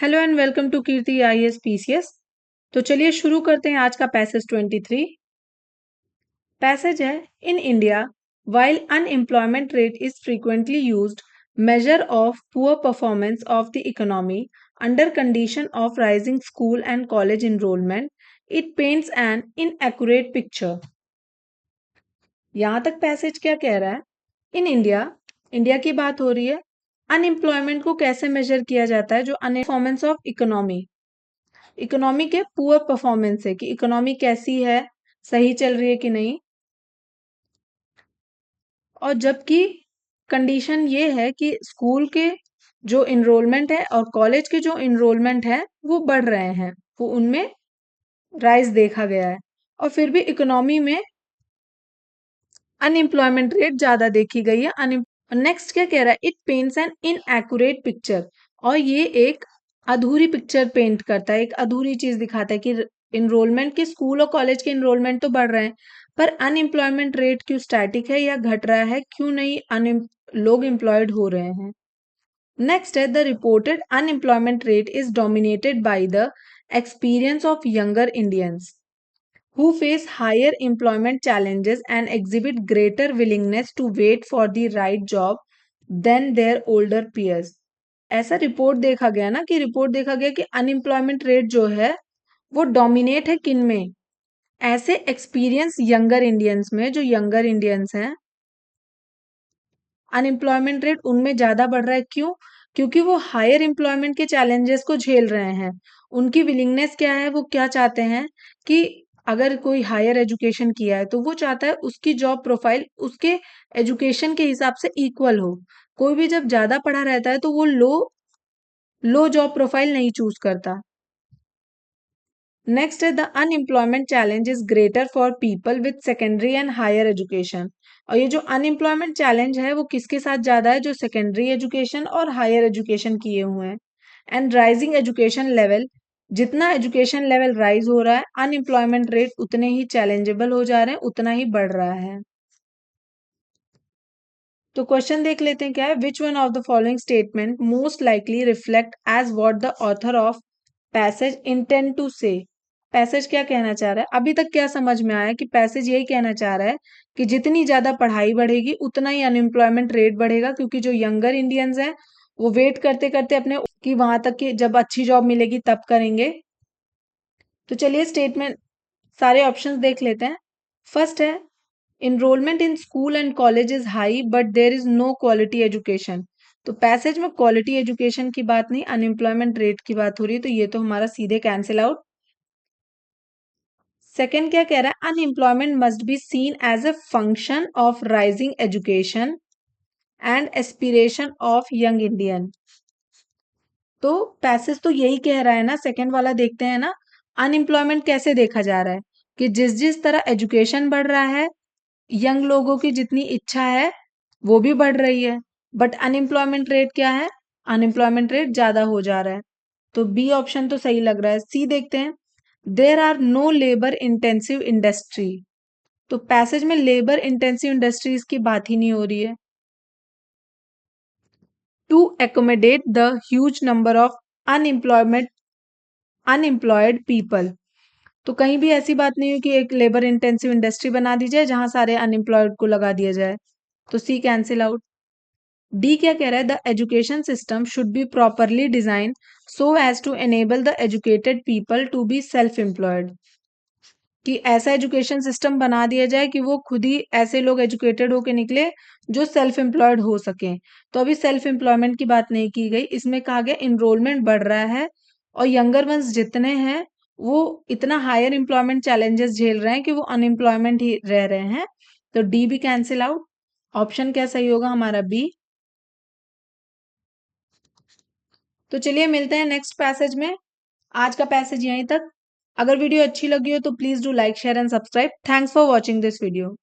Hello and welcome to Kirti IAS PCS. तो चलिए शुरू करते हैं आज का पैसेज 23। पैसेज है in India while unemployment rate is frequently used measure of poor performance of the economy under condition of rising school and college enrollment, it paints an inaccurate picture. यहां तक पैसेज क्या कह रहा है? In India, India की बात हो रही है। अनएम्प्लॉयमेंट को कैसे मेजर किया जाता है? जो अनपरफॉर्मेंस ऑफ इकोनॉमी, इकोनॉमी के पुअर परफॉर्मेंस है कि इकोनॉमी कैसी है, सही चल रही है कि नहीं। और जबकि कंडीशन ये है कि स्कूल के जो इनरोलमेंट है और कॉलेज के जो इनरोलमेंट है वो बढ़ रहे हैं, वो उनमें राइज देखा गया है। और फिर भी इकोनॉमी में अनएम्प्लॉयमेंट रेट ज्यादा देखी गई है। नेक्स्ट क्या कह रहा है? It paints an inaccurate picture, और ये एक अधूरी पिक्चर पेंट करता है, एक अधूरी चीज दिखाता है कि इनरोलमेंट के स्कूल और कॉलेज के इनरोलमेंट तो बढ़ रहे हैं, पर अनएम्प्लॉयमेंट रेट क्यों स्टैटिक है या घट रहा है, क्यों नहीं लोग एम्प्लॉयड हो रहे हैं। नेक्स्ट है the reported unemployment rate is dominated by the experience of younger Indians who face higher employment challenges and exhibit greater willingness to wait for the right job than their older peers. ऐसा report देखा गया ना, कि report देखा गया कि unemployment rate जो है वो डोमिनेट है किन में? ऐसे एक्सपीरियंस यंगर इंडियंस में, जो यंगर इंडियंस हैं अनएम्प्लॉयमेंट रेट उनमें ज्यादा बढ़ रहा है। क्यों? क्योंकि वो हायर एम्प्लॉयमेंट के चैलेंजेस को झेल रहे हैं। उनकी विलिंगनेस क्या है? वो क्या चाहते हैं कि अगर कोई हायर एजुकेशन किया है तो वो चाहता है उसकी जॉब प्रोफाइल उसके एजुकेशन के हिसाब से इक्वल हो। कोई भी जब ज्यादा पढ़ा रहता है तो वो लो जॉब प्रोफाइल नहीं चूज करता। नेक्स्ट है the unemployment challenge is greater for people with secondary and higher education. और ये जो अनएम्प्लॉयमेंट चैलेंज है वो किसके साथ ज्यादा है? जो सेकेंडरी एजुकेशन और हायर एजुकेशन किए हुए हैं। एंड राइजिंग एजुकेशन लेवल, जितना एजुकेशन लेवल राइज हो रहा है अनएम्प्लॉयमेंट रेट उतने ही चैलेंजेबल हो जा रहे हैं, उतना ही बढ़ रहा है। तो क्वेश्चन देख लेते हैं क्या है। Which one of the following statement most likely reflects what the author of passage intend to say. Passage क्या कहना चाह रहा है? अभी तक क्या समझ में आया कि पैसेज यही कहना चाह रहा है कि जितनी ज्यादा पढ़ाई बढ़ेगी उतना ही अनएम्प्लॉयमेंट रेट बढ़ेगा, क्योंकि जो यंगर इंडियंस हैं वो वेट करते करते अपने कि वहां तक कि जब अच्छी जॉब मिलेगी तब करेंगे। तो चलिए स्टेटमेंट सारे ऑप्शंस देख लेते हैं। फर्स्ट है enrollment in school and college is high but there is no quality education। तो पैसेज में क्वालिटी एजुकेशन की बात नहीं, अनएम्प्लॉयमेंट रेट की बात हो रही है, तो ये तो हमारा सीधे कैंसिल आउट। सेकंड क्या कह रहा है? Unemployment must be seen as a function of rising education and aspiration of young Indian. तो पैसेज तो यही कह रहा है ना, सेकंड वाला देखते हैं ना। अनएम्प्लॉयमेंट कैसे देखा जा रहा है कि जिस जिस तरह एजुकेशन बढ़ रहा है, यंग लोगों की जितनी इच्छा है वो भी बढ़ रही है, बट अनएम्प्लॉयमेंट रेट क्या है? अनएम्प्लॉयमेंट रेट ज्यादा हो जा रहा है। तो बी ऑप्शन तो सही लग रहा है। सी देखते हैं। There are no labour intensive industry. तो पैसेज में लेबर इंटेंसिव इंडस्ट्रीज की बात ही नहीं हो रही है। To accommodate the huge number of unemployment unemployed people. तो कहीं भी ऐसी बात नहीं है कि एक लेबर इंटेंसिव इंडस्ट्री बना दी जाए जहां सारे अनएम्प्लॉयड को लगा दिया जाए। तो सी कैंसिल आउट। डी क्या कह रहा है? The education system should be properly design so as to enable the educated people to be self employed. कि ऐसा एजुकेशन सिस्टम बना दिया जाए कि वो खुद ही ऐसे लोग एजुकेटेड होके निकले जो सेल्फ एम्प्लॉयड हो सकें। तो अभी सेल्फ एम्प्लॉयमेंट की बात नहीं की गई, इसमें कहा गया इनरोलमेंट बढ़ रहा है और यंगर वंस जितने हैं वो इतना हायर एम्प्लॉयमेंट चैलेंजेस झेल रहे हैं कि वो अनएम्प्लॉयमेंट ही रह रहे हैं। तो डी भी कैंसिल आउट। ऑप्शन क्या सही होगा हमारा? बी। तो चलिए मिलते हैं नेक्स्ट पैसेज में। आज का पैसेज यहीं तक। अगर वीडियो अच्छी लगी हो तो please do like share and subscribe. Thanks for watching this video.